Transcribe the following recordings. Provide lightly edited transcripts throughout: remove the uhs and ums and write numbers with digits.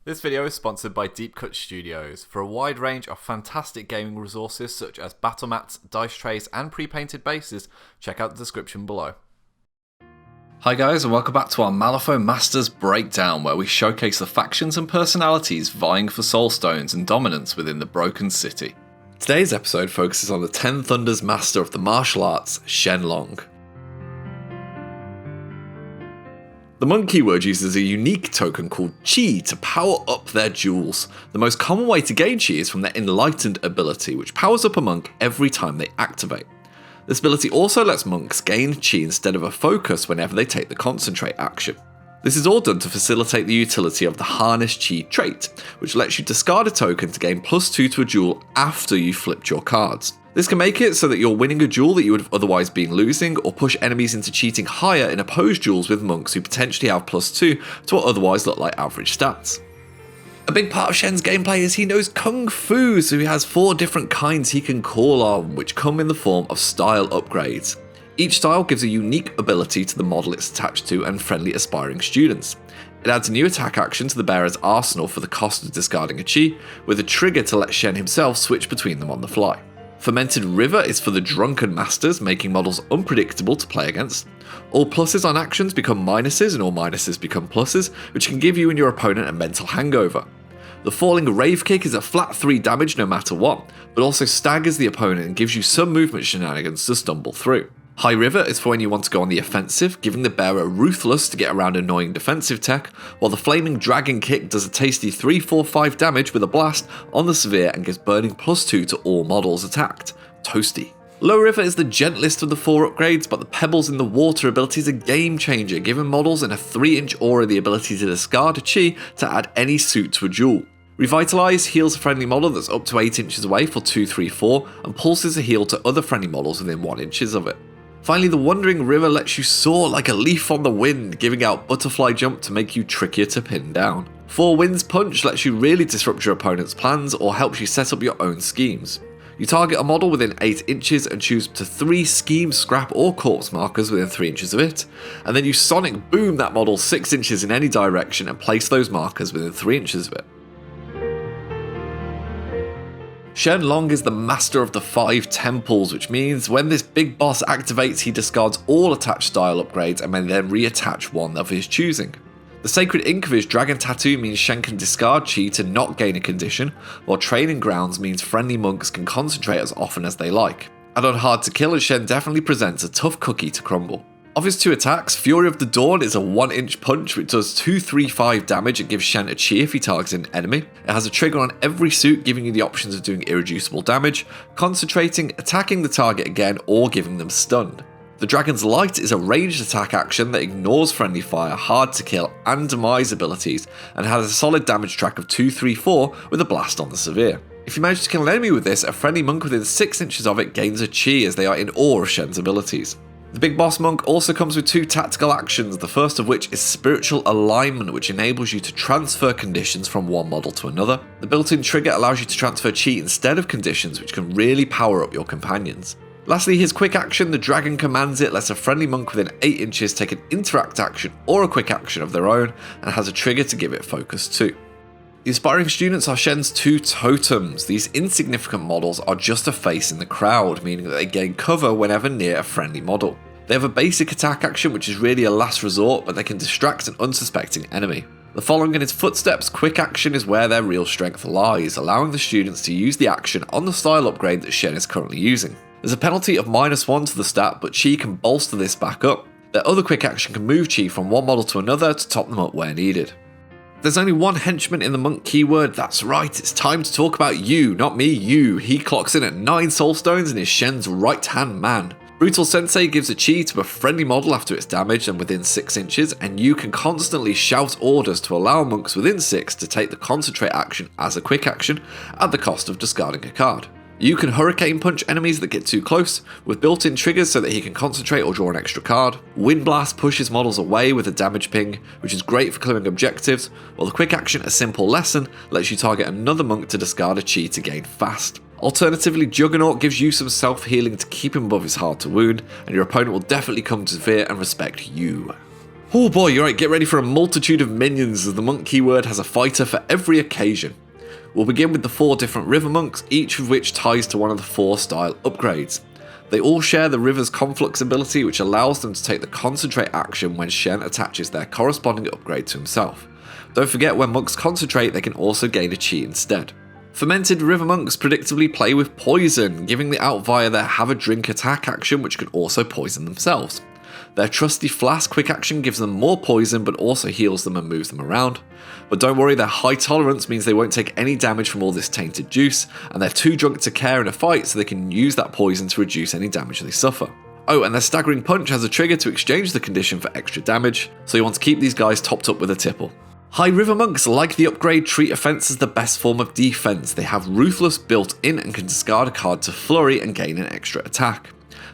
This video is sponsored by Deep Cut Studios. For a wide range of fantastic gaming resources such as battle mats, dice trays and pre-painted bases, check out the description below. Hi guys, and welcome back to our Malifaux Masters Breakdown, where we showcase the factions and personalities vying for soul stones and dominance within the Broken City. Today's episode focuses on the 10 Thunders Master of the martial arts, Shenlong. The monk keyword uses a unique token called Chi to power up their jewels. The most common way to gain Chi is from their Enlightened ability, which powers up a monk every time they activate. This ability also lets monks gain Chi instead of a focus whenever they take the concentrate action. This is all done to facilitate the utility of the Harness Chi trait, which lets you discard a token to gain +2 to a duel after you've flipped your cards. This can make it so that you're winning a duel that you would have otherwise been losing, or push enemies into cheating higher in opposed duels with monks who potentially have +2 to what otherwise look like average stats. A big part of Shen's gameplay is he knows Kung Fu, so he has 4 different kinds he can call on, which come in the form of style upgrades. Each style gives a unique ability to the model it's attached to and friendly aspiring students. It adds a new attack action to the bearer's arsenal for the cost of discarding a Chi, with a trigger to let Shen himself switch between them on the fly. Fermented River is for the drunken masters, making models unpredictable to play against. All pluses on actions become minuses and all minuses become pluses, which can give you and your opponent a mental hangover. The Falling Rave Kick is a flat 3 damage no matter what, but also staggers the opponent and gives you some movement shenanigans to stumble through. High River is for when you want to go on the offensive, giving the bearer Ruthless to get around annoying defensive tech, while the Flaming Dragon Kick does a tasty 3-4-5 damage with a blast on the severe and gives burning +2 to all models attacked. Toasty. Low River is the gentlest of the 4 upgrades, but the Pebbles in the Water ability is a game changer, giving models in a 3-inch aura the ability to discard a Chi to add any suit to a duel. Revitalize heals a friendly model that's up to 8 inches away for 2-3-4, and pulses a heal to other friendly models within 1 inches of it. Finally, the Wandering River lets you soar like a leaf on the wind, giving out Butterfly Jump to make you trickier to pin down. 4 Winds Punch lets you really disrupt your opponent's plans or helps you set up your own schemes. You target a model within 8 inches and choose up to 3 scheme, scrap or corpse markers within 3 inches of it, and then you sonic boom that model 6 inches in any direction and place those markers within 3 inches of it. Shenlong is the master of the 5 temples, which means when this big boss activates, he discards all attached style upgrades and may then reattach one of his choosing. The sacred ink of his dragon tattoo means Shen can discard Chi to not gain a condition, while training grounds means friendly monks can concentrate as often as they like. And on hard to kill, Shen definitely presents a tough cookie to crumble. Of his 2 attacks, Fury of the Dawn is a 1-inch punch which does 2-3-5 damage and gives Shen a Chi if he targets an enemy. It has a trigger on every suit, giving you the options of doing irreducible damage, concentrating, attacking the target again, or giving them stun. The Dragon's Light is a ranged attack action that ignores friendly fire, hard to kill, and demise abilities, and has a solid damage track of 2-3-4 with a blast on the severe. If you manage to kill an enemy with this, a friendly monk within 6 inches of it gains a Chi as they are in awe of Shen's abilities. The Big Boss Monk also comes with 2 tactical actions, the first of which is Spiritual Alignment, which enables you to transfer conditions from one model to another. The built-in trigger allows you to transfer Chi instead of conditions, which can really power up your companions. Lastly, his quick action, the Dragon Commands It, lets a friendly monk within 8 inches take an interact action or a quick action of their own, and has a trigger to give it focus too. The aspiring students are Shen's 2 totems. These insignificant models are just a face in the crowd, meaning that they gain cover whenever near a friendly model. They have a basic attack action which is really a last resort, but they can distract an unsuspecting enemy. The following in his footsteps, quick action is where their real strength lies, allowing the students to use the action on the style upgrade that Shen is currently using. There's a penalty of -1 to the stat, but Chi can bolster this back up. Their other quick action can move Chi from one model to another to top them up where needed. There's only one henchman in the monk keyword, that's right, it's time to talk about you, not me, you. He clocks in at 9 soulstones and is Shen's right-hand man. Brutal Sensei gives a Chi to a friendly model after it's damaged and within 6 inches, and you can constantly shout orders to allow monks within 6 to take the concentrate action as a quick action at the cost of discarding a card. You can hurricane punch enemies that get too close, with built-in triggers so that he can concentrate or draw an extra card. Wind Blast pushes models away with a damage ping, which is great for clearing objectives, while the quick action A Simple Lesson lets you target another monk to discard a Chi to gain fast. Alternatively, Juggernaut gives you some self-healing to keep him above his hard to wound, and your opponent will definitely come to fear and respect you. Oh boy, you're right, get ready for a multitude of minions as the monk keyword has a fighter for every occasion. We'll begin with the 4 different river monks, each of which ties to one of the 4 style upgrades. They all share the river's conflux ability, which allows them to take the concentrate action when Shen attaches their corresponding upgrade to himself. Don't forget, when monks concentrate, they can also gain a chi instead. Fermented river monks predictably play with poison, giving the out via their have a drink attack action, which can also poison themselves. Their trusty flask quick action gives them more poison but also heals them and moves them around. But don't worry, their high tolerance means they won't take any damage from all this tainted juice, and they're too drunk to care in a fight, so they can use that poison to reduce any damage they suffer. Oh, and their staggering punch has a trigger to exchange the condition for extra damage, so you want to keep these guys topped up with a tipple. High river monks, like the upgrade, treat offense as the best form of defense. They have Ruthless built in and can discard a card to flurry and gain an extra attack.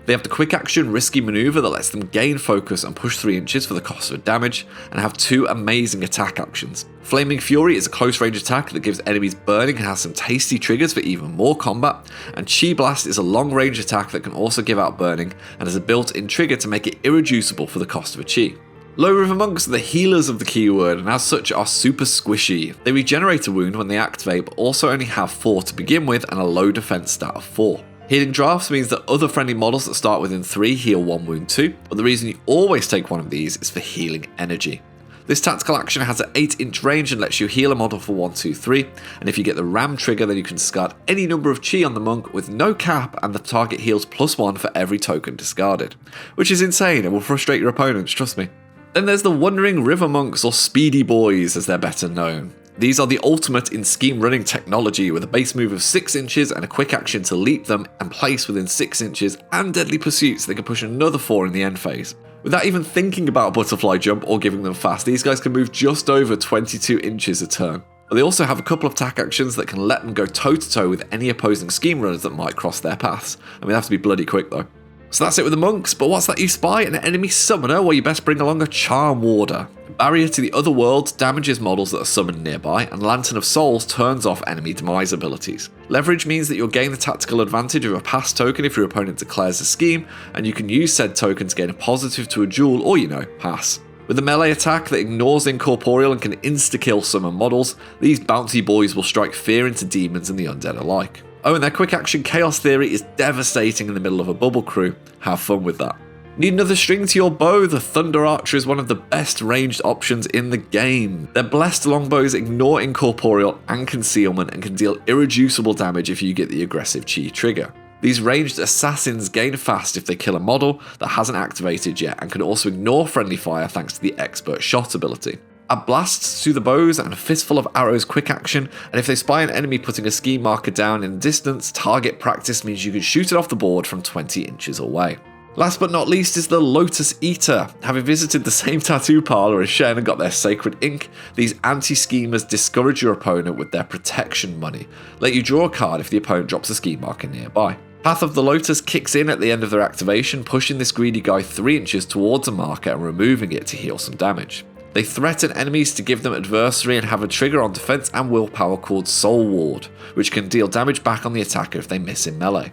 They have the quick action risky maneuver that lets them gain focus and push 3 inches for the cost of damage, and have 2 amazing attack actions. Flaming Fury is a close range attack that gives enemies burning and has some tasty triggers for even more combat, and Chi Blast is a long range attack that can also give out burning and has a built-in trigger to make it irreducible for the cost of a chi. Low river monks are the healers of the keyword and as such are super squishy. They regenerate a wound when they activate but also only have 4 to begin with and a low defense stat of 4. Healing drafts means that other friendly models that start within 3 heal 1 wound too, but the reason you always take one of these is for healing energy. This tactical action has an 8-inch range and lets you heal a model for 1, 2, 3, and if you get the ram trigger then you can discard any number of chi on the monk with no cap and the target heals +1 for every token discarded. Which is insane and will frustrate your opponents, trust me. Then there's the Wandering River Monks, or Speedy Boys as they're better known. These are the ultimate in scheme running technology with a base move of 6 inches and a quick action to leap them and place within 6 inches and deadly pursuit so they can push another 4 in the end phase. Without even thinking about a butterfly jump or giving them fast, these guys can move just over 22 inches a turn. But they also have a couple of attack actions that can let them go toe to toe with any opposing scheme runners that might cross their paths. I mean, they have to be bloody quick though. So that's it with the monks, but what's that you spy? An enemy summoner? Well, you best bring along a Charm Warder. Barrier to the other world damages models that are summoned nearby, and Lantern of Souls turns off enemy demise abilities. Leverage means that you'll gain the tactical advantage of a pass token if your opponent declares a scheme, and you can use said token to gain a positive to a duel or, pass. With a melee attack that ignores incorporeal and can insta-kill summon models, these bouncy boys will strike fear into demons and the undead alike. Oh, and their quick action Chaos Theory is devastating in the middle of a bubble crew. Have fun with that. Need another string to your bow? The Thunder Archer is one of the best ranged options in the game. Their blessed longbows ignore incorporeal and concealment and can deal irreducible damage if you get the aggressive chi trigger. These ranged assassins gain fast if they kill a model that hasn't activated yet and can also ignore friendly fire thanks to the expert shot ability. Add blasts to the bows and a fistful of arrows quick action, and if they spy an enemy putting a scheme marker down in distance, target practice means you can shoot it off the board from 20 inches away. Last but not least is the Lotus Eater. Having visited the same tattoo parlor as Shen and got their sacred ink, these anti-schemers discourage your opponent with their protection money, let you draw a card if the opponent drops a scheme marker nearby. Path of the Lotus kicks in at the end of their activation, pushing this greedy guy 3 inches towards a marker and removing it to heal some damage. They threaten enemies to give them adversary and have a trigger on defense and willpower called Soul Ward, which can deal damage back on the attacker if they miss in melee.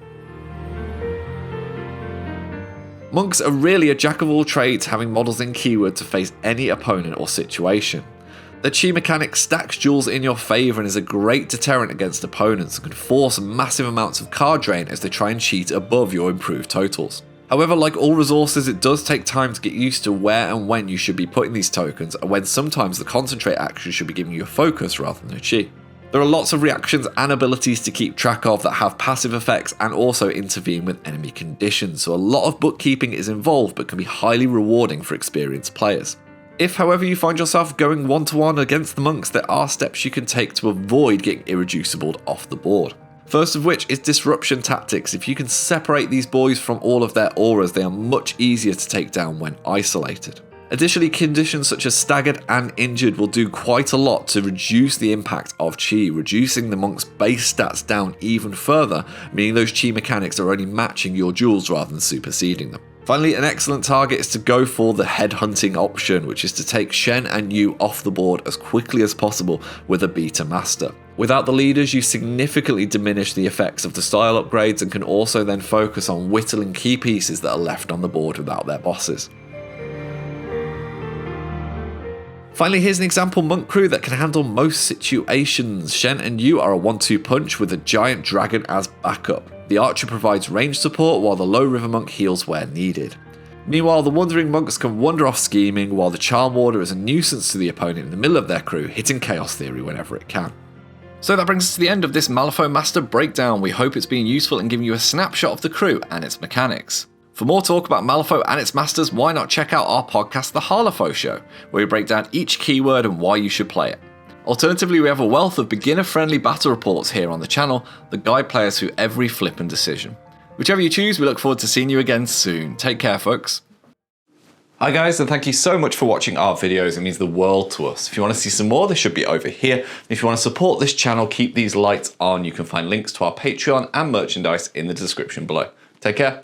Monks are really a jack of all trades, having models in keyword to face any opponent or situation. The chi mechanic stacks jewels in your favour and is a great deterrent against opponents and can force massive amounts of card drain as they try and cheat above your improved totals. However, like all resources, it does take time to get used to where and when you should be putting these tokens, and when sometimes the concentrate action should be giving you a focus rather than a chi. There are lots of reactions and abilities to keep track of that have passive effects and also intervene with enemy conditions, so a lot of bookkeeping is involved but can be highly rewarding for experienced players. If, however, you find yourself going one-to-one against the monks, there are steps you can take to avoid getting irreducibled off the board. First of which is disruption tactics. If you can separate these boys from all of their auras, they are much easier to take down when isolated. Additionally, conditions such as staggered and injured will do quite a lot to reduce the impact of chi, reducing the monk's base stats down even further, meaning those chi mechanics are only matching your jewels rather than superseding them. Finally, an excellent target is to go for the headhunting option, which is to take Shen and you off the board as quickly as possible with a beta master. Without the leaders, you significantly diminish the effects of the style upgrades and can also then focus on whittling key pieces that are left on the board without their bosses. Finally, here's an example monk crew that can handle most situations. Shen and Yu are a 1-2 punch with a giant dragon as backup. The archer provides range support while the low river monk heals where needed. Meanwhile, the wandering monks can wander off scheming while the charm warder is a nuisance to the opponent in the middle of their crew, hitting chaos theory whenever it can. So that brings us to the end of this Malifaux Master breakdown. We hope it's been useful in giving you a snapshot of the crew and its mechanics. For more talk about Malifaux and its masters, why not check out our podcast, The Harlefaux Show, where we break down each keyword and why you should play it. Alternatively, we have a wealth of beginner-friendly battle reports here on the channel that guide players through every flip and decision. Whichever you choose, we look forward to seeing you again soon. Take care, folks. Hi guys, and thank you so much for watching our videos. It means the world to us. If you want to see some more, they should be over here. If you want to support this channel, keep these lights on. You can find links to our Patreon and merchandise in the description below. Take care.